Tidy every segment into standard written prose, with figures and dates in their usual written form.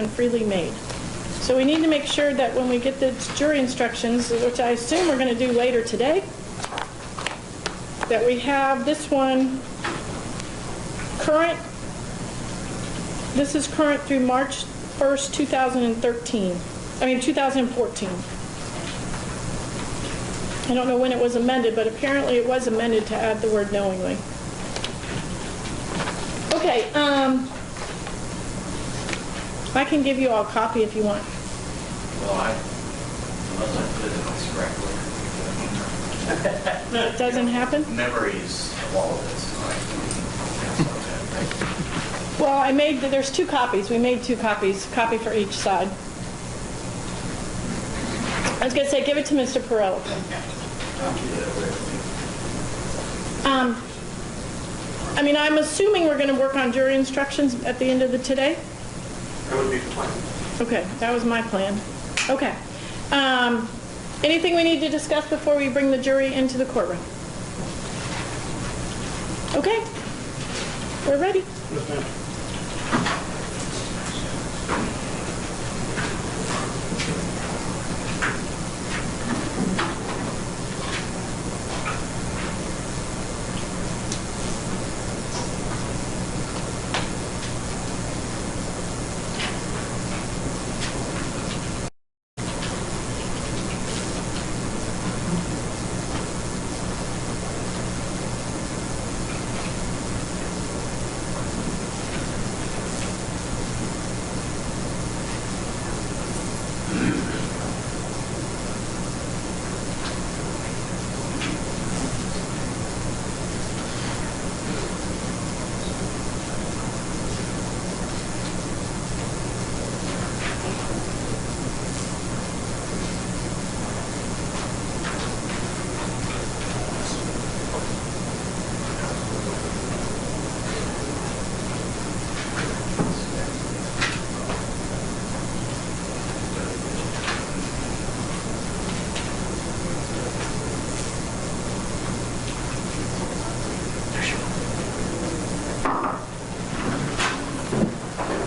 and freely made. So we need to make sure that when we get the jury instructions, which I assume we're going to do later today, that we have this one current. This is current through March 1st, 2014. I don't know when it was amended, but apparently it was amended to add the word knowingly. Okay, I can give you all a copy if you want. Well, unless I put it in correctly. It doesn't happen? Memories of all of this. Well, there's 2 copies. We made 2 copies, copy for each side. I was going to say, give it to Mr. Perrella. I'm assuming we're going to work on jury instructions at the end of today? That would be the plan. Okay, that was my plan. Okay. Anything we need to discuss before we bring the jury into the courtroom? Okay. We're ready. Yes, ma'am.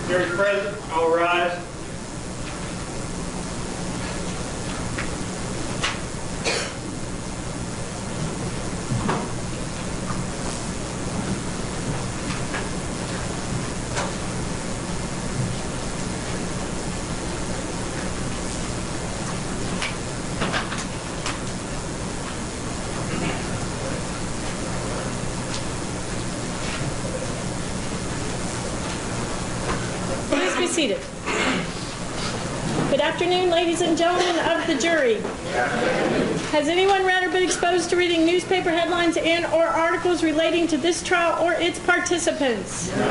Jury present, all rise. Be seated. Good afternoon, ladies and gentlemen of the jury. Has anyone read or been exposed to reading newspaper headlines and/or articles relating to this trial or its participants? No.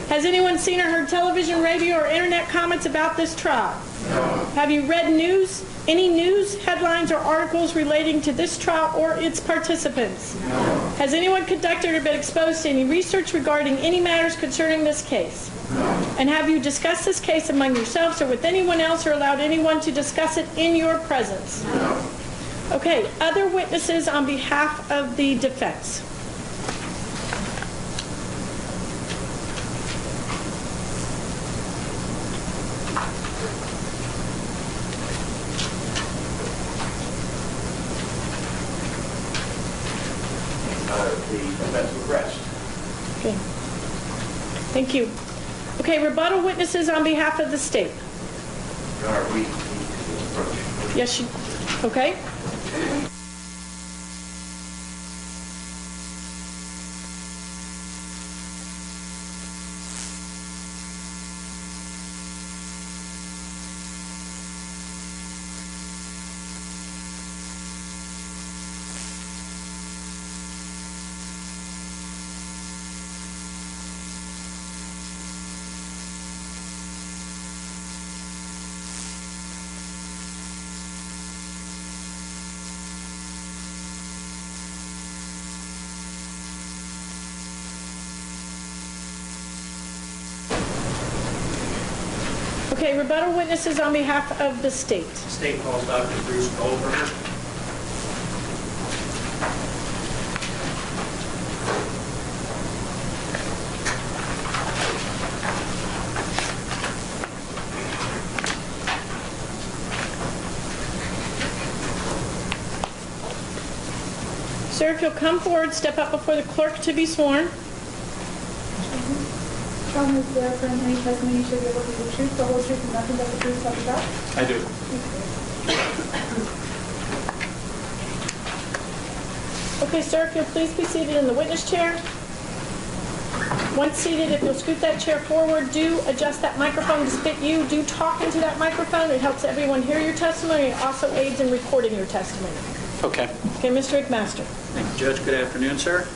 Has anyone seen or heard television, radio, or internet comments about this trial? No. Have you read any news, headlines, or articles relating to this trial or its participants? No. Has anyone conducted or been exposed to any research regarding any matters concerning this case? No. And have you discussed this case among yourselves or with anyone else, or allowed anyone to discuss it in your presence? No. Okay, other witnesses on behalf of the defense. The defense will rest. Okay. Thank you. Okay, rebuttal witnesses on behalf of the state. Your Honor, we need to approach. Yes, you, okay. Okay, rebuttal witnesses on behalf of the state. The state calls Dr. Bruce Goldberger. Sir, if you'll come forward, step up before the clerk to be sworn. Promise to affirm any testimony you should be able to give the truth, the whole truth, and nothing but the truth, so help you God? I do. Okay, sir, if you'll please be seated in the witness chair. Once seated, if you'll scoot that chair forward, do adjust that microphone to fit you. Do talk into that microphone. It helps everyone hear your testimony. It also aids in recording your testimony. Okay. Okay, Mr. McMaster. Thank you, Judge. Good afternoon, sir.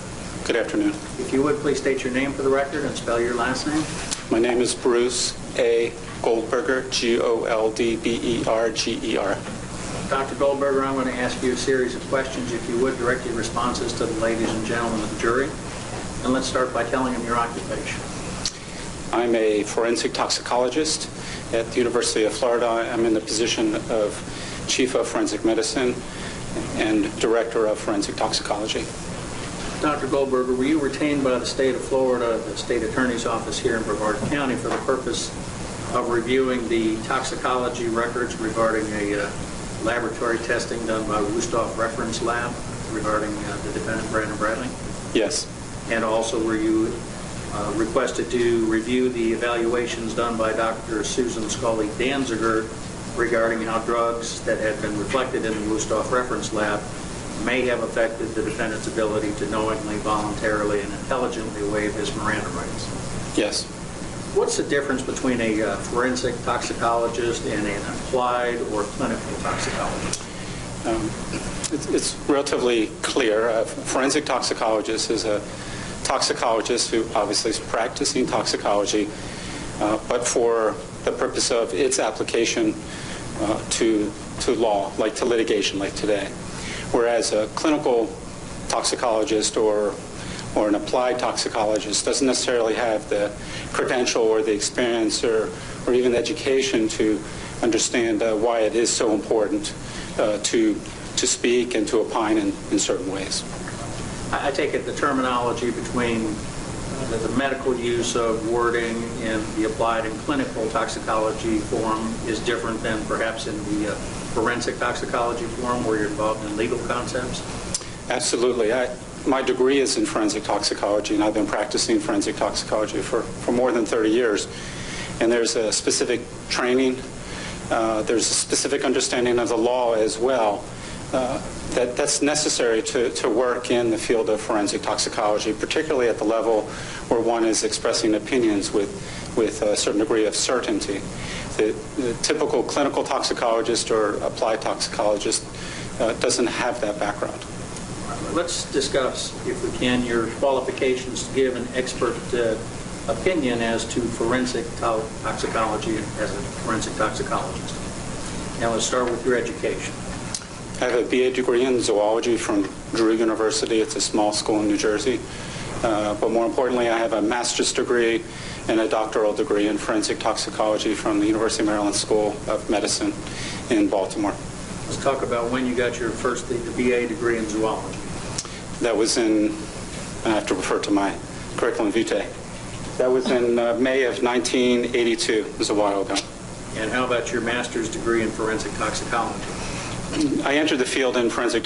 Good afternoon. If you would, please state your name for the record and spell your last name. My name is Bruce A. Goldberger, Goldberger. Dr. Goldberger, I'm going to ask you a series of questions. If you would, direct your responses to the ladies and gentlemen of the jury. And let's start by telling them your occupation. I'm a forensic toxicologist at the University of Florida. I'm in the position of Chief of Forensic Medicine and Director of Forensic Toxicology. Dr. Goldberger, were you retained by the state of Florida, the state attorney's office here in Brevard County, for the purpose of reviewing the toxicology records regarding a laboratory testing done by Wusthof Reference Lab regarding the defendant Brandon Bradley? Yes. And also were you requested to review the evaluations done by Dr. Susan Scully Danziger regarding how drugs that had been reflected in the Wusthof Reference Lab may have affected the defendant's ability to knowingly, voluntarily, and intelligently waive his Miranda rights? Yes. What's the difference between a forensic toxicologist and an applied or clinical toxicologist? It's relatively clear. A forensic toxicologist is a toxicologist who obviously is practicing toxicology, but for the purpose of its application to law, like to litigation, like today. Whereas a clinical toxicologist or an applied toxicologist doesn't necessarily have the credential or the experience or even education to understand why it is so important to speak and to opine in certain ways. I take it the terminology between the medical use of wording in the applied and clinical toxicology form is different than perhaps in the forensic toxicology form where you're involved in legal concepts? Absolutely. My degree is in forensic toxicology, and I've been practicing forensic toxicology for more than 30 years. And there's a specific training, there's a specific understanding of the law as well that's necessary to work in the field of forensic toxicology, particularly at the level where one is expressing opinions with a certain degree of certainty. The typical clinical toxicologist or applied toxicologist doesn't have that background. Let's discuss, if we can, your qualifications to give an expert opinion as to forensic toxicology as a forensic toxicologist. Now let's start with your education. I have a BA degree in zoology from Drew University. It's a small school in New Jersey. But more importantly, I have a master's degree and a doctoral degree in forensic toxicology from the University of Maryland School of Medicine in Baltimore. Let's talk about when you got your first the BA degree in zoology. That was in, I have to refer to my curriculum vitae. That was in May of 1982. It was a while ago. And how about your master's degree in forensic toxicology? I entered the field of forensic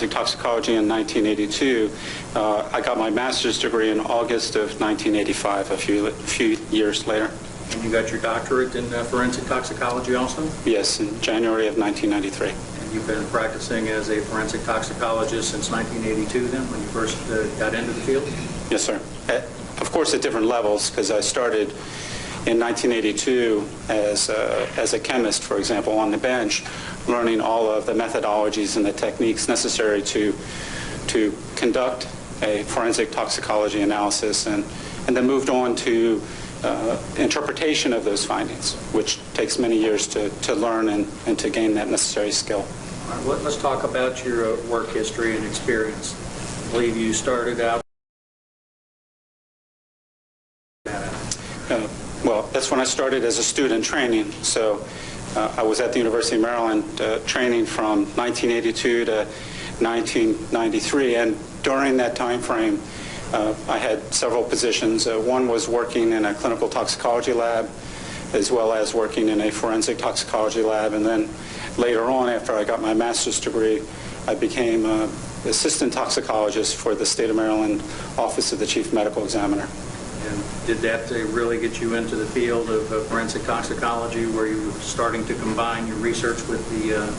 toxicology in 1982. I got my master's degree in August of 1985, a few years later. And you got your doctorate in forensic toxicology also? Yes, in January of 1993. And you've been practicing as a forensic toxicologist since 1982 then, when you first got into the field? Yes, sir. Of course, at different levels, because I started in 1982 as a chemist, for example, on the bench, learning all of the methodologies and the techniques necessary to conduct a forensic toxicology analysis, and then moved on to interpretation of those findings, which takes many years to learn and to gain that necessary skill. All right, let's talk about your work history and experience. I believe you started out. Well, that's when I started as a student training. So I was at the University of Maryland training from 1982 to 1993, and during that time frame, I had several positions. One was working in a clinical toxicology lab, as well as working in a forensic toxicology lab, and then later on, after I got my master's degree, I became assistant toxicologist for the State of Maryland Office of the Chief Medical Examiner. And did that really get you into the field of forensic toxicology, where you were starting to combine your research with the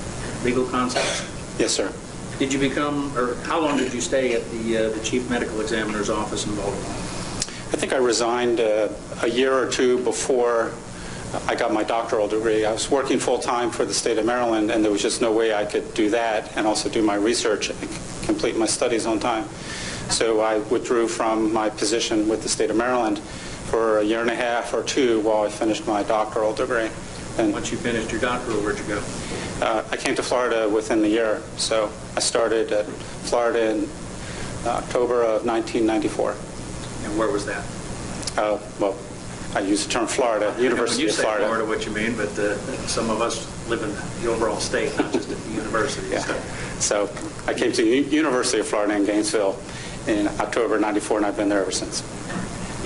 legal concepts? Yes, sir. Did you become, or how long did you stay at the Chief Medical Examiner's office in Baltimore? I think I resigned a year or two before I got my doctoral degree. I was working full-time for the State of Maryland, and there was just no way I could do that and also do my research and complete my studies on time. So I withdrew from my position with the State of Maryland for a year and a half or two while I finished my doctoral degree. And Once you finished your doctoral, where'd you go? I came to Florida within the year. So I started at Florida in October of 1994. And where was that? Well, I use the term Florida, University of Florida. When you say Florida, what you mean, but some of us live in the overall state, not just at the university. Yeah. So I came to the University of Florida in Gainesville in October '94, and I've been there ever since.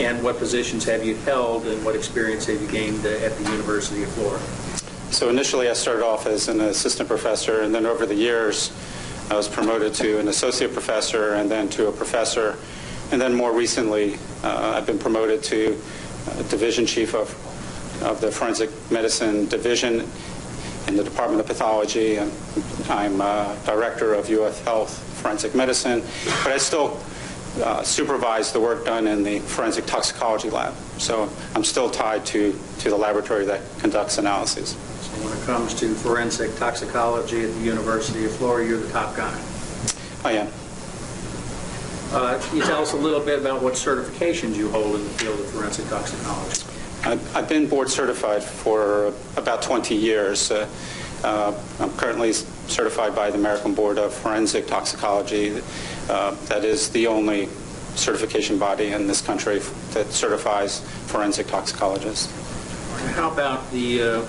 And what positions have you held, and what experience have you gained at the University of Florida? So initially I started off as an assistant professor, and then over the years I was promoted to an associate professor and then to a professor. And then more recently I've been promoted to division chief of the Forensic Medicine Division in the Department of Pathology. And I'm director of U.S. Health Forensic Medicine, but I still supervise the work done in the Forensic Toxicology Lab. So I'm still tied to the laboratory that conducts analyses. So when it comes to forensic toxicology at the University of Florida, you're the top guy. I am. Can you tell us a little bit about what certifications you hold in the field of forensic toxicology? I've been board certified for about 20 years. I'm currently certified by the American Board of Forensic Toxicology. That is the only certification body in this country that certifies forensic toxicologists. How about the,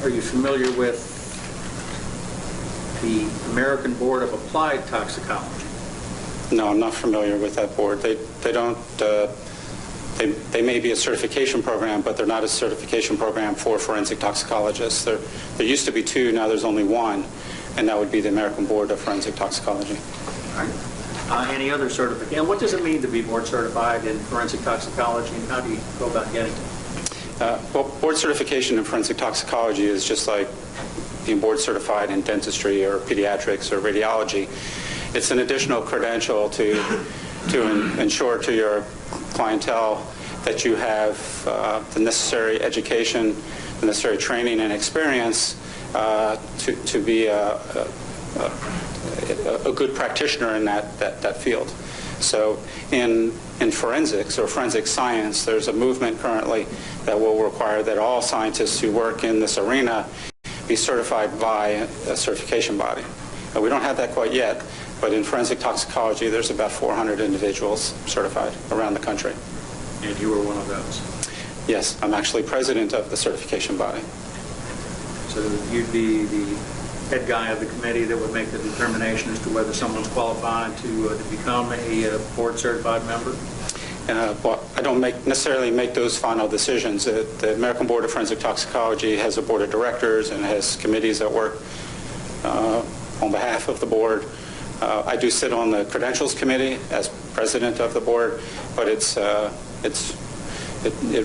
are you familiar with the American Board of Applied Toxicology? No, I'm not familiar with that board. They don't, they may be a certification program, but they're not a certification program for forensic toxicologists. There used to be two, now there's only one, and that would be the American Board of Forensic Toxicology. All right. Any other certification? What does it mean to be board certified in forensic toxicology, and how do you go about getting it? Well, board certification in forensic toxicology is just like being board certified in dentistry or pediatrics or radiology. It's an additional credential to ensure to your clientele that you have the necessary education, the necessary training and experience to be a good practitioner in that field. So in forensics or forensic science, there's a movement currently that will require that all scientists who work in this arena be certified by a certification body. We don't have that quite yet, but in forensic toxicology, there's about 400 individuals certified around the country. And you were one of those? Yes, I'm actually president of the certification body. So you'd be the head guy of the committee that would make the determination as to whether someone's qualified to become a board certified member? Well, I don't necessarily make those final decisions. The American Board of Forensic Toxicology has a board of directors and has committees that work on behalf of the board. I do sit on the credentials committee as president of the board, but it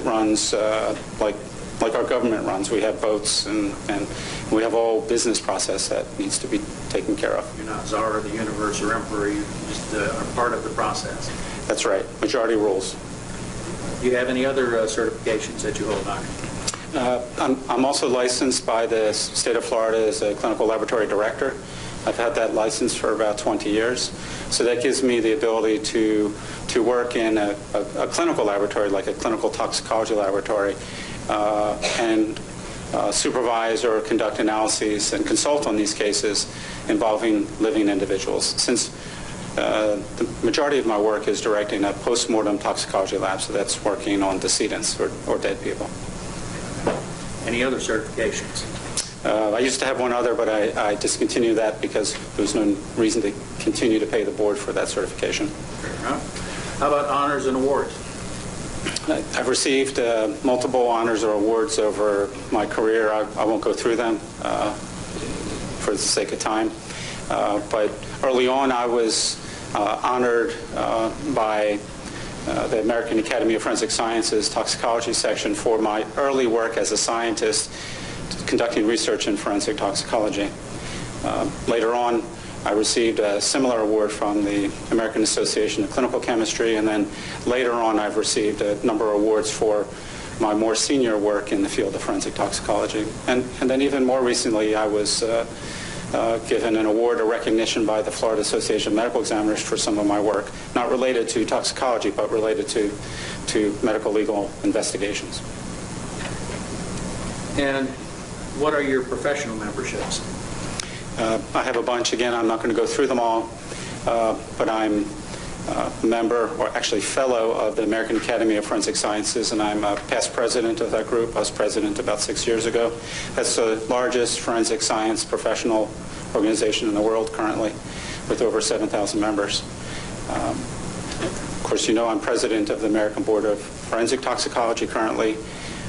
runs like our government runs. We have votes and we have a whole business process that needs to be taken care of. You're not czar of the universe or emperor, you just are part of the process. That's right. Majority rules. Do you have any other certifications that you hold, Doctor? I'm also licensed by the state of Florida as a clinical laboratory director. I've had that license for about 20 years. So that gives me the ability to work in a clinical laboratory, like a clinical toxicology laboratory, and supervise or conduct analyses and consult on these cases involving living individuals. Since the majority of my work is directing a post-mortem toxicology lab, so that's working on decedents or dead people. Any other certifications? I used to have one other, but I discontinued that because there was no reason to continue to pay the board for that certification. Fair enough. How about honors and awards? I've received multiple honors or awards over my career. I won't go through them. for the sake of time. But early on, I was honored by the American Academy of Forensic Sciences Toxicology section for my early work as a scientist conducting research in forensic toxicology. Later on, I received a similar award from the American Association of Clinical Chemistry, and then later on I've received a number of awards for my more senior work in the field of forensic toxicology. And then even more recently, I was given an award, a recognition by the Florida Association of Medical Examiners for some of my work, not related to toxicology, but related to medical legal investigations. And what are your professional memberships? I have a bunch. Again, I'm not going to go through them all, but I'm a member, or actually fellow, of the American Academy of Forensic Sciences, and I'm a past president of that group. I was president about 6 years ago. That's the largest forensic science professional organization in the world currently, with over 7,000 members. Of course, you know I'm president of the American Board of Forensic Toxicology currently.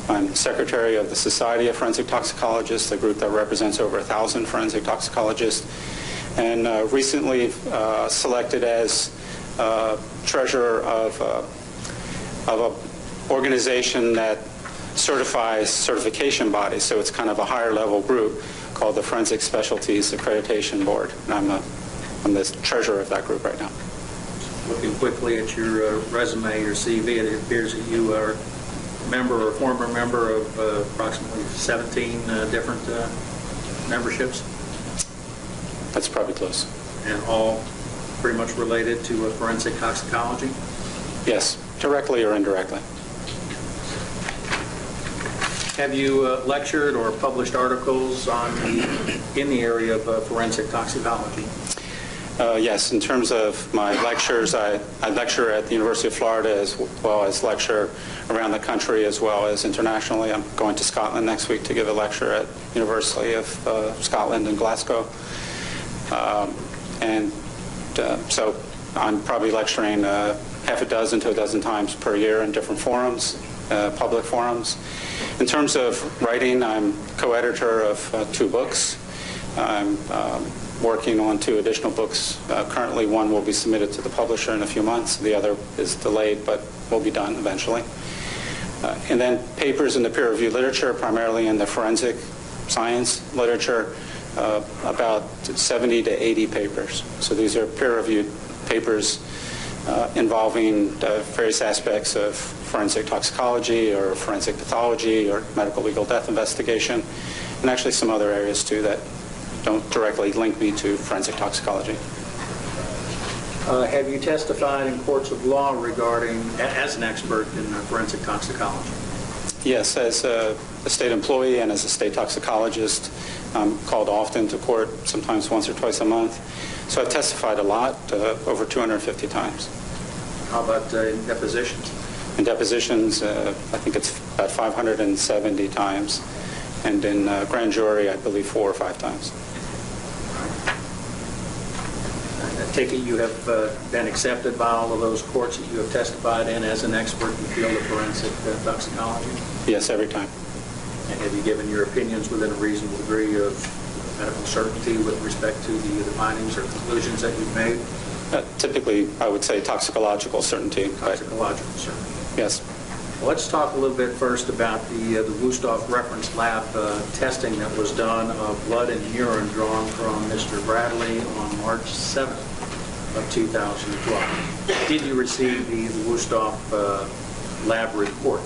I'm secretary of the Society of Forensic Toxicologists, a group that represents over 1,000 forensic toxicologists, and recently selected as treasurer of an organization that certifies certification bodies. So it's kind of a higher level group called the Forensic Specialties Accreditation Board. And I'm the treasurer of that group right now. Looking quickly at your resume, your CV, it appears that you are a member or former member of approximately 17 different memberships. That's probably close. And all pretty much related to forensic toxicology? Yes, directly or indirectly. Have you lectured or published articles in the area of forensic toxicology? Yes, in terms of my lectures, I lecture at the University of Florida as well as lecture around the country as well as internationally. I'm going to Scotland next week to give a lecture at University of Scotland in Glasgow. So I'm probably lecturing half a dozen to a dozen times per year in different forums, public forums. In terms of writing, I'm co-editor of 2 books. I'm working on 2 additional books. Currently, one will be submitted to the publisher in a few months. The other is delayed, but will be done eventually. And then papers in the peer-reviewed literature, primarily in the forensic science literature, about 70 to 80 papers. So these are peer-reviewed papers involving various aspects of forensic toxicology or forensic pathology or medical legal death investigation, and actually some other areas too that don't directly link me to forensic toxicology. Have you testified in courts of law regarding, as an expert in forensic toxicology? Yes, as a state employee and as a state toxicologist, I'm called often to court, sometimes once or twice a month. So I've testified a lot, over 250 times. How about in depositions? In depositions, I think it's about 570 times. And in grand jury, I believe 4 or 5 times. I take it you have been accepted by all of those courts that you have testified in as an expert in the field of forensic toxicology? Yes, every time. And have you given your opinions within a reasonable degree of medical certainty with respect to the findings or conclusions that you've made? Typically, I would say toxicological certainty. Toxicological certainty. Yes. Well, let's talk a little bit first about the Wusthof reference lab testing that was done of blood and urine drawn from Mr. Bradley on March 7th of 2012. Did you receive the Wusthof lab report?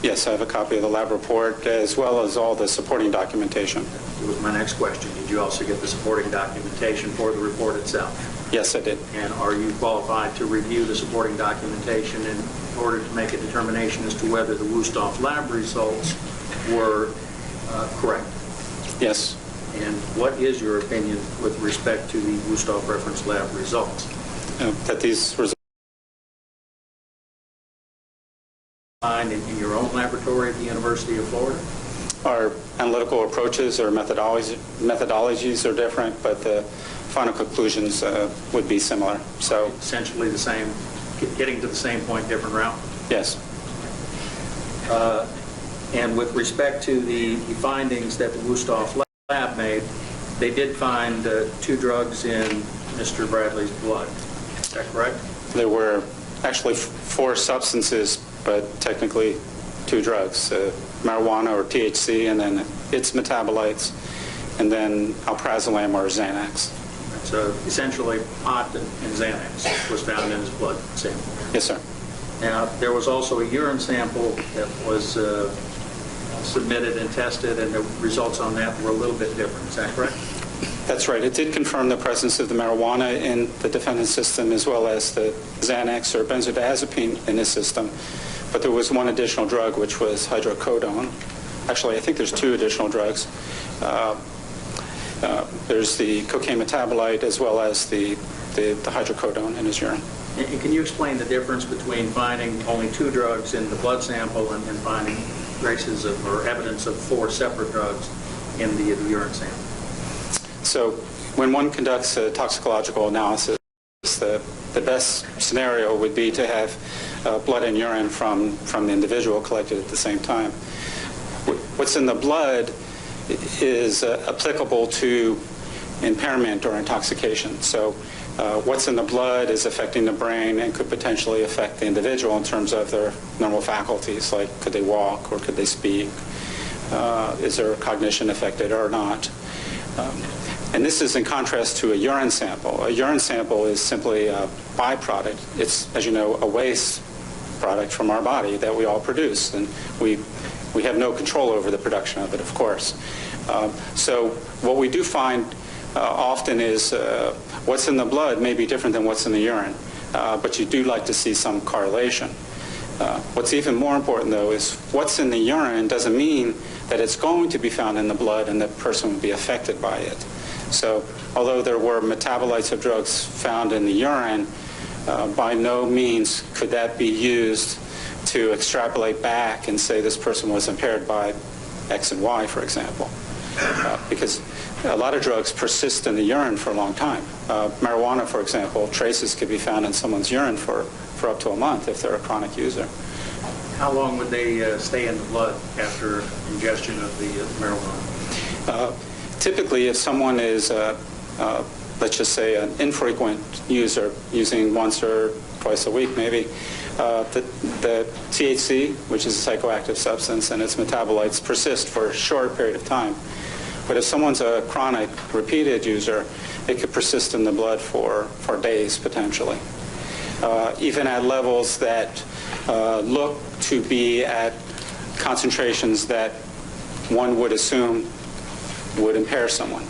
Yes, I have a copy of the lab report as well as all the supporting documentation. That was my next question. Did you also get the supporting documentation for the report itself? Yes, I did. And are you qualified to review the supporting documentation in order to make a determination as to whether the Wusthof lab results were correct? Yes. And what is your opinion with respect to the Wusthof reference lab results? That these results in your own laboratory at the University of Florida? our analytical approaches or methodologies are different, but the final conclusions would be similar. So essentially the same, getting to the same point, different route? yes. And with respect to the findings that the Wusthof lab made, they did find 2 drugs in Mr. Bradley's blood. Is that correct? There were actually 4 substances, but technically 2 drugs, marijuana or THC, and then its metabolites, and then alprazolam or Xanax. So essentially pot and Xanax was found in his blood sample. Yes, sir. Now, there was also a urine sample that was submitted and tested, and the results on that were a little bit different. Is that correct? That's right. It did confirm the presence of the marijuana in the defendant's system as well as the Xanax or benzodiazepine in his system. But there was one additional drug, which was hydrocodone. Actually, I think there's 2 additional drugs. There's the cocaine metabolite as well as the hydrocodone in his urine. And can you explain the difference between finding only 2 drugs in the blood sample and finding traces of, or evidence of 4 separate drugs in the urine sample? So when one conducts a toxicological analysis, the best scenario would be to have blood and urine from the individual collected at the same time. What's in the blood is applicable to impairment or intoxication. So what's in the blood is affecting the brain and could potentially affect the individual in terms of their normal faculties, like could they walk or could they speak? Is their cognition affected or not? And this is in contrast to a urine sample. A urine sample is simply a byproduct. It's, as you know, a waste product from our body that we all produce, and we have no control over the production of it, of course. So what we do find often is what's in the blood may be different than what's in the urine, but you do like to see some correlation. What's even more important, though, is what's in the urine doesn't mean that it's going to be found in the blood and the person will be affected by it. So although there were metabolites of drugs found in the urine, by no means could that be used to extrapolate back and say this person was impaired by X and Y, for example. Because a lot of drugs persist in the urine for a long time. Marijuana, for example, traces could be found in someone's urine for up to a month if they're a chronic user. How long would they stay in the blood after ingestion of the marijuana? Typically, if someone is, let's just say, an infrequent user, using once or twice a week maybe, the THC, which is a psychoactive substance, and its metabolites persist for a short period of time. But if someone's a chronic, repeated user, it could persist in the blood for days, potentially. Even at levels that look to be at concentrations that one would assume would impair someone.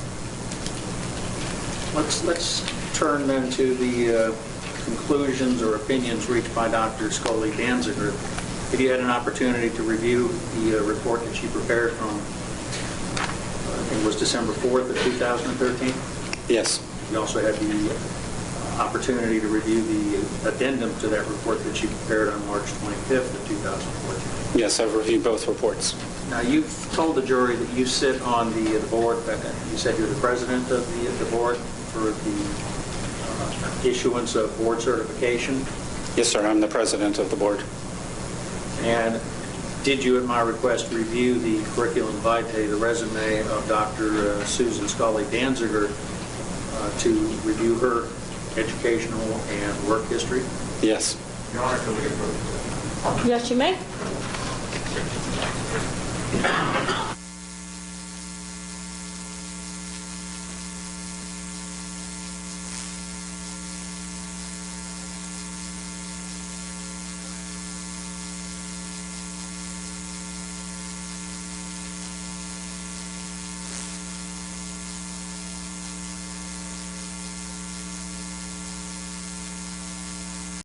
Let's turn then to the conclusions or opinions reached by Dr. Scully Danziger. Have you had an opportunity to review the report that she prepared from, I think it was December 4th of 2013? Yes. You also had the opportunity to review the addendum to that report that she prepared on March 25th of 2014. Yes, I've reviewed both reports. Now, you've told the jury that you sit on the board. You said you're the president of the board for the issuance of board certification. Yes, sir, I'm the president of the board. And did you, at my request, review the curriculum vitae, the resume of Dr. Susan Scully Danziger to review her educational and work history? Yes. Your Honor, can we approve? Yes, you may.